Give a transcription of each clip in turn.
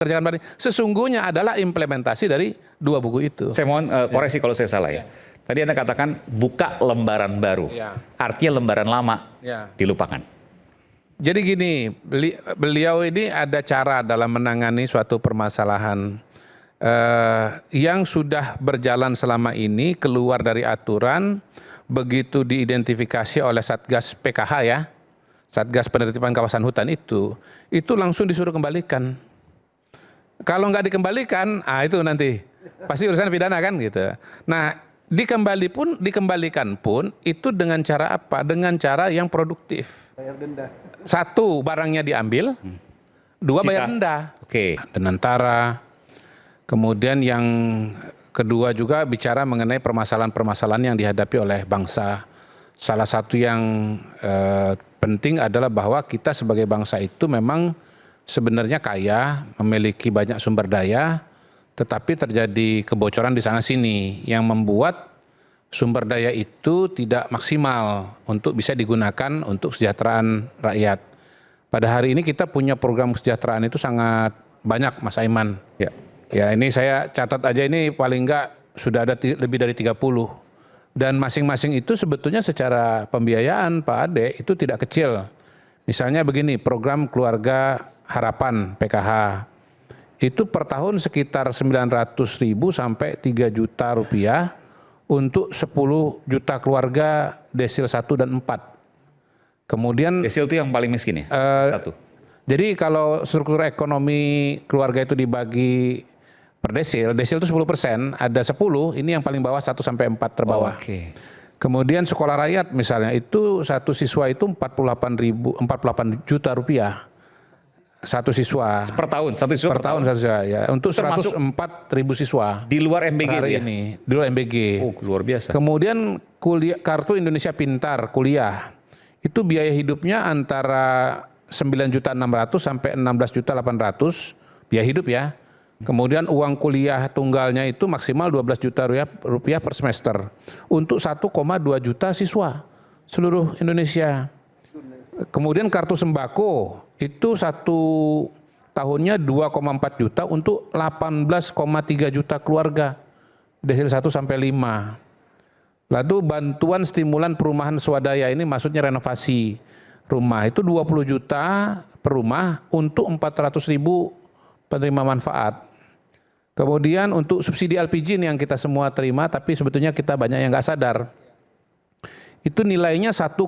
kerjakan banding sesungguhnya adalah implementasi dari dua buku itu. Saya mohon koreksi kalau saya salah ya. Tadi Anda katakan buka lembaran baru. Artinya lembaran lama dilupakan. Jadi gini, beliau ini ada cara dalam menangani suatu permasalahan yang sudah berjalan selama ini, keluar dari aturan, begitu diidentifikasi oleh Satgas PKH ya, Satgas Penertiban Kawasan Hutan itu langsung disuruh kembalikan. Kalau nggak dikembalikan, itu nanti pasti urusan pidana kan gitu. Nah, dikembalikan pun itu dengan cara apa? Dengan cara yang produktif. Bayar denda. Satu, barangnya diambil. Dua, bayar denda. Denantara. Kemudian yang kedua juga bicara mengenai permasalahan-permasalahan yang dihadapi oleh bangsa. Salah satu yang penting adalah bahwa kita sebagai bangsa itu memang sebenarnya kaya, memiliki banyak sumber daya, tetapi terjadi kebocoran di sana sini yang membuat sumber daya itu tidak maksimal untuk bisa digunakan untuk kesejahteraan rakyat. Pada hari ini kita punya program kesejahteraan itu sangat banyak, Mas Aiman. Ya, ini saya catat aja ini paling enggak sudah ada lebih dari 30. Dan masing-masing itu sebetulnya secara pembiayaan Pak Ade itu tidak kecil. Misalnya begini, program Keluarga Harapan PKH itu per tahun sekitar 900.000 sampai 3 juta rupiah untuk 10 juta keluarga desil 1 dan 4. Kemudian desil itu yang paling miskin ya? Satu. Jadi kalau struktur ekonomi keluarga itu dibagi per desil itu 10%, ada 10, ini yang paling bawah 1 sampai 4 terbawah. Kemudian sekolah rakyat misalnya itu satu siswa itu 48 juta rupiah. Satu siswa. Per tahun, satu siswa per tahun. Satu siswa ya. Untuk 104.000 siswa. Di luar MBG hari ini. Di luar MBG. Oh, luar biasa. Kemudian kartu Indonesia Pintar kuliah. Itu biaya hidupnya antara 9.600.000 sampai 16.800.000 biaya hidup ya. Kemudian uang kuliah tunggalnya itu maksimal 12 juta rupiah per semester untuk 1,2 juta siswa seluruh Indonesia. Kemudian kartu sembako itu satu tahunnya 2,4 juta untuk 18,3 juta keluarga desil 1 sampai 5. Lalu bantuan stimulan perumahan swadaya ini maksudnya renovasi rumah itu 20 juta per rumah untuk 400.000 penerima manfaat. Kemudian untuk subsidi LPG ini yang kita semua terima tapi sebetulnya kita banyak yang nggak sadar. Itu nilainya 1,3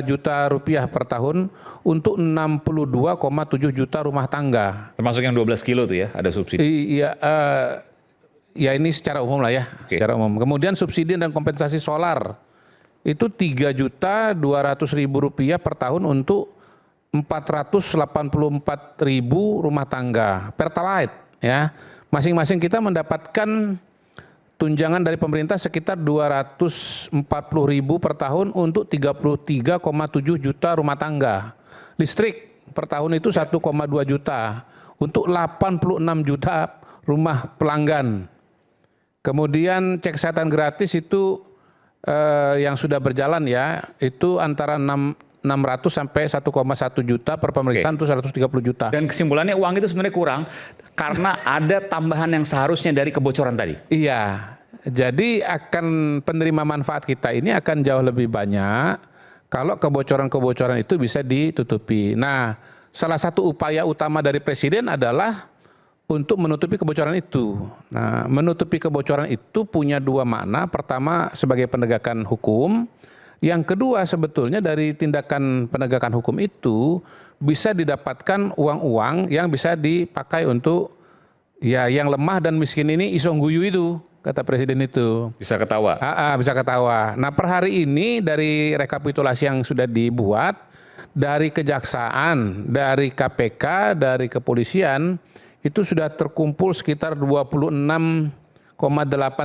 juta rupiah per tahun untuk 62,7 juta rumah tangga. Termasuk yang 12 kilo tuh ya, ada subsidi? Iya, ya ini secara umum lah ya, secara umum. Kemudian subsidi dan kompensasi solar itu 3.200.000 rupiah per tahun untuk 484.000 rumah tangga Pertalite ya. Masing-masing kita mendapatkan tunjangan dari pemerintah sekitar 240.000 per tahun untuk 33,7 juta rumah tangga. Listrik per tahun itu 1,2 juta untuk 86 juta rumah pelanggan. Kemudian cek kesehatan gratis itu yang sudah berjalan ya, itu antara 600 sampai 1,1 juta per pemeriksaan itu 130 juta. Dan kesimpulannya uang itu sebenarnya kurang karena ada tambahan yang seharusnya dari kebocoran tadi. Iya, jadi akan penerima manfaat kita ini akan jauh lebih banyak kalau kebocoran-kebocoran itu bisa ditutupi. Nah, salah satu upaya utama dari Presiden adalah untuk menutupi kebocoran itu. Nah, menutupi kebocoran itu punya dua makna. Pertama sebagai penegakan hukum. Yang kedua sebetulnya dari tindakan penegakan hukum itu bisa didapatkan uang-uang yang bisa dipakai untuk ya yang lemah dan miskin ini isongguyu itu, kata Presiden itu. Bisa ketawa. Bisa ketawa. Nah per hari ini dari rekapitulasi yang sudah dibuat, dari Kejaksaan, dari KPK, dari Kepolisian, itu sudah terkumpul sekitar 26,8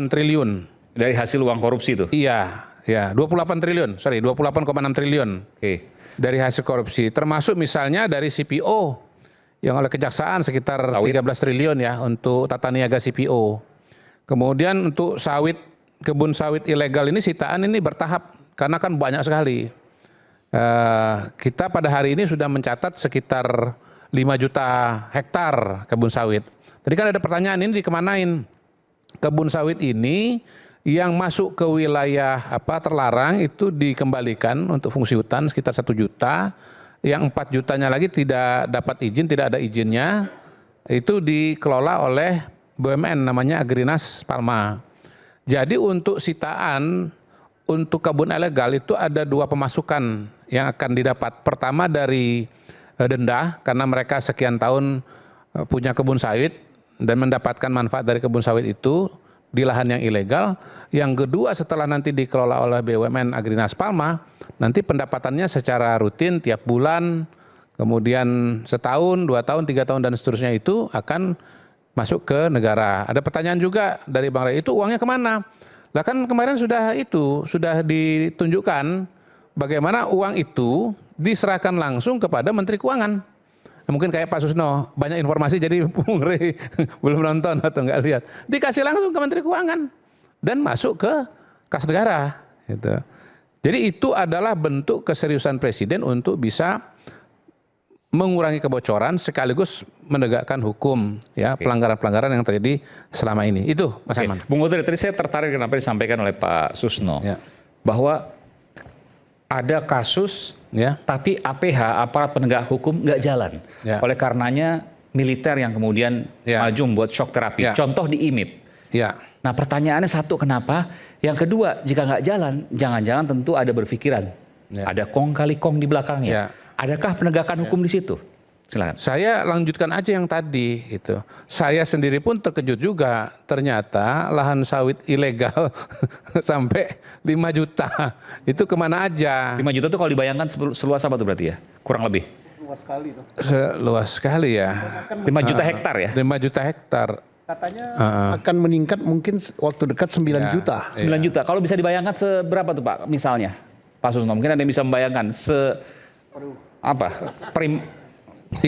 triliun. Dari hasil uang korupsi itu? Iya. Ya, 28,6 triliun dari hasil korupsi. Termasuk misalnya dari CPO yang oleh Kejaksaan sekitar 13 triliun ya untuk tata niaga CPO. Kemudian untuk sawit, kebun sawit ilegal ini sitaan ini bertahap karena kan banyak sekali. Kita pada hari ini sudah mencatat sekitar 5 juta hektar kebun sawit. Tadi kan ada pertanyaan ini dikemanain? Kebun sawit ini yang masuk ke wilayah terlarang itu dikembalikan untuk fungsi hutan sekitar 1 juta. Yang 4 jutanya lagi tidak dapat izin, tidak ada izinnya. Itu dikelola oleh BUMN namanya Agrinas Palma. Jadi untuk sitaan untuk kebun ilegal itu ada 2 pemasukan yang akan didapat. Pertama dari denda karena mereka sekian tahun punya kebun sawit dan mendapatkan manfaat dari kebun sawit itu di lahan yang ilegal. Yang kedua setelah nanti dikelola oleh BUMN Agrinas Palma, nanti pendapatannya secara rutin tiap bulan, kemudian setahun, 2 tahun, 3 tahun dan seterusnya itu akan masuk ke negara. Ada pertanyaan juga dari Bang Ray, itu uangnya kemana? Lah kan kemarin sudah ditunjukkan bagaimana uang itu diserahkan langsung kepada Menteri Keuangan. Mungkin kayak Pak Susno, banyak informasi jadi Bung Ray belum nonton atau nggak lihat. Dikasih langsung ke Menteri Keuangan dan masuk ke kas negara. Gitu. Jadi itu adalah bentuk keseriusan Presiden untuk bisa mengurangi kebocoran sekaligus menegakkan hukum ya pelanggaran-pelanggaran yang terjadi selama ini. Itu Mas Aiman. Bung Udri, tadi saya tertarik kenapa disampaikan oleh Pak Susno bahwa ada kasus tapi APH aparat penegak hukum nggak jalan. Oleh karenanya militer yang kemudian maju membuat shock terapi. Contoh di IMIP. Nah pertanyaannya satu, kenapa? Yang kedua, jika nggak jalan, jangan-jangan tentu ada berpikiran. Ada kong kali kong di belakangnya. Adakah penegakan hukum di situ? Silakan. Saya lanjutkan aja yang tadi itu. Saya sendiri pun terkejut juga. Ternyata lahan sawit ilegal sampai 5 juta. Itu kemana aja? 5 juta itu kalau dibayangkan seluas apa tuh berarti ya? Kurang lebih. Luas sekali tuh. Seluas sekali ya. 5 juta hektar ya? 5 juta hektar. Katanya akan meningkat mungkin waktu dekat 9 juta. 9 juta. Kalau bisa dibayangkan seberapa tuh Pak misalnya? Pak Susno, mungkin ada yang bisa membayangkan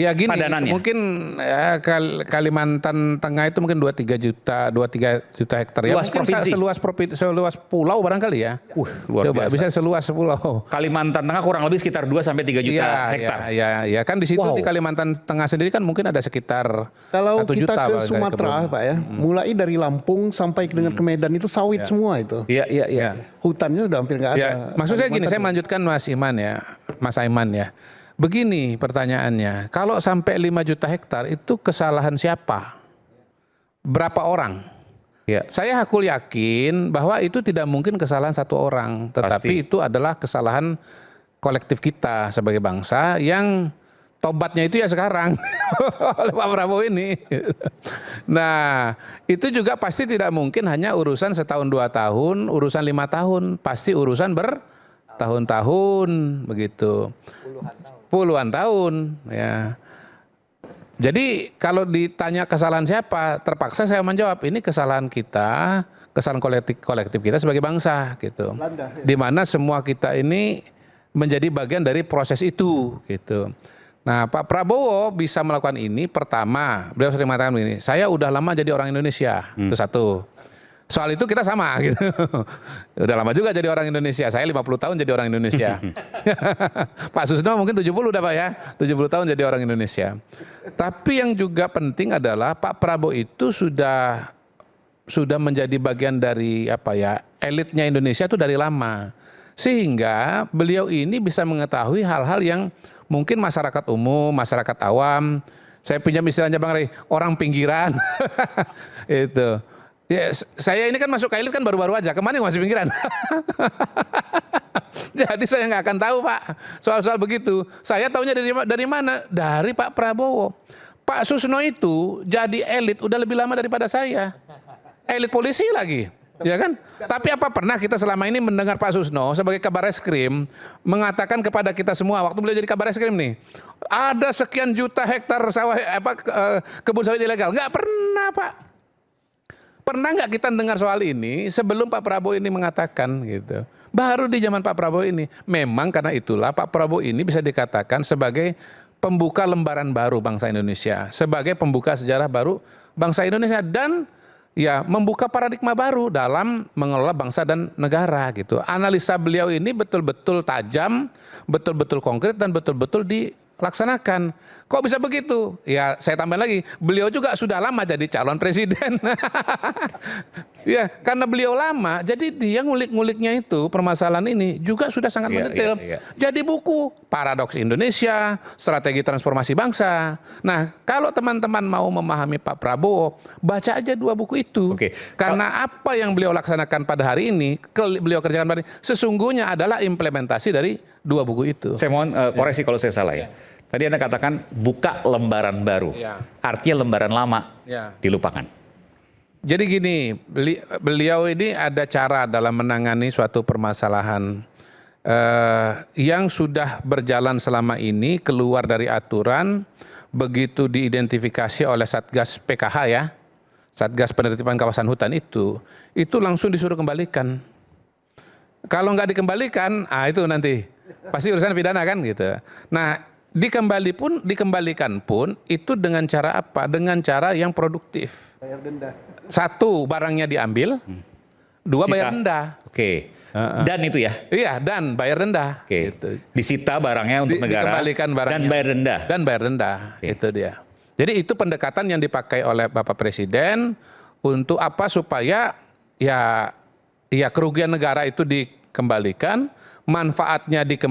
Ya gini, padanannya. mungkin Kalimantan Tengah itu mungkin 2-3 juta hektar ya. Luas mungkin provinsi. seluas pulau barangkali ya. Luar Coba, biasa. bisa seluas pulau. Kalimantan Tengah kurang lebih sekitar 2-3 juta hektar. Ya, kan di situ di Kalimantan Tengah sendiri kan mungkin ada sekitar kalau 1 kita juta ke Sumatera Pak ya, mulai dari Lampung sampai dengan ke Medan itu sawit semua itu. Iya. Hutannya udah hampir nggak ada. Maksud saya gini, saya melanjutkan Mas Aiman ya. Begini pertanyaannya, kalau sampai 5 juta hektar itu kesalahan siapa? Berapa orang? Saya hakul yakin bahwa itu tidak mungkin kesalahan satu orang, tetapi itu adalah kesalahan kolektif kita sebagai bangsa yang tobatnya itu ya sekarang oleh Pak Prabowo ini. Nah, itu juga pasti tidak mungkin hanya urusan setahun 2 tahun, urusan 5 tahun, pasti urusan bertahun-tahun begitu. Puluhan tahun ya. Jadi kalau ditanya kesalahan siapa, terpaksa saya menjawab ini kesalahan kita, kesalahan kolektif kita sebagai bangsa gitu. Di mana semua kita ini menjadi bagian dari proses itu gitu. Nah, Pak Prabowo bisa melakukan ini pertama, beliau sering mengatakan begini, saya udah lama jadi orang Indonesia, itu satu. Soal itu kita sama gitu. Udah lama juga jadi orang Indonesia. Saya 50 tahun jadi orang Indonesia. Pak Susno mungkin 70 udah Pak ya. 70 tahun jadi orang Indonesia. Tapi yang juga penting adalah Pak Prabowo itu sudah menjadi bagian dari elitnya Indonesia itu dari lama. Sehingga beliau ini bisa mengetahui hal-hal yang mungkin masyarakat umum, masyarakat awam, saya pinjam istilahnya Bang Ray, orang pinggiran. Itu. Ya, saya ini kan masuk ke elit kan baru-baru aja, kemarin masih pinggiran. Jadi saya nggak akan tahu Pak, soal-soal begitu. Saya tahunya dari mana? Dari Pak Prabowo. Pak Susno itu jadi elit udah lebih lama daripada saya. Elit polisi lagi, ya kan? Tapi apa pernah kita selama ini mendengar Pak Susno sebagai Kabar Eskrim mengatakan kepada kita semua, waktu beliau jadi Kabar Eskrim nih, ada sekian juta hektar sawah kebun sawit ilegal? Nggak pernah Pak. Pernah nggak kita dengar soal ini sebelum Pak Prabowo ini mengatakan gitu? Baru di zaman Pak Prabowo ini. Memang karena itulah Pak Prabowo ini bisa dikatakan sebagai pembuka lembaran baru bangsa Indonesia. Sebagai pembuka sejarah baru bangsa Indonesia. Dan ya membuka paradigma baru dalam mengelola bangsa dan negara gitu. Analisa beliau ini betul-betul tajam, betul-betul konkret dan betul-betul laksanakan. Kok bisa begitu? Ya saya tambah lagi, beliau juga sudah lama jadi calon presiden. Ya, karena beliau lama, jadi dia ngulik-nguliknya itu permasalahan ini juga sudah sangat mendetail. Jadi buku Paradoks Indonesia, Strategi Transformasi Bangsa. Nah, kalau teman-teman mau memahami Pak Prabowo, baca aja 2 buku itu. Karena apa yang beliau laksanakan pada hari ini, beliau kerjakan pada hari ini, sesungguhnya adalah implementasi dari 2 buku itu. Saya mohon koreksi kalau saya salah ya. Tadi Anda katakan buka lembaran baru. Artinya lembaran lama dilupakan. Jadi gini, beliau ini ada cara dalam menangani suatu permasalahan yang sudah berjalan selama ini, keluar dari aturan, begitu diidentifikasi oleh Satgas PKH ya, Satgas Penertiban Kawasan Hutan itu langsung disuruh kembalikan. Kalau nggak dikembalikan, itu nanti pasti urusan pidana kan gitu. Nah, dikembalikan pun itu dengan cara apa? Dengan cara yang produktif. Bayar denda. 1, barangnya diambil. 2, bayar denda. Dan itu ya? Iya, dan bayar denda. Gitu. Disita barangnya untuk negara. Dikembalikan barangnya. Dan bayar denda. Dan bayar denda. Itu dia. Jadi itu pendekatan yang dipakai oleh Bapak Presiden untuk apa? Supaya ya kerugian negara itu dikembalikan, manfaatnya dikembalikan.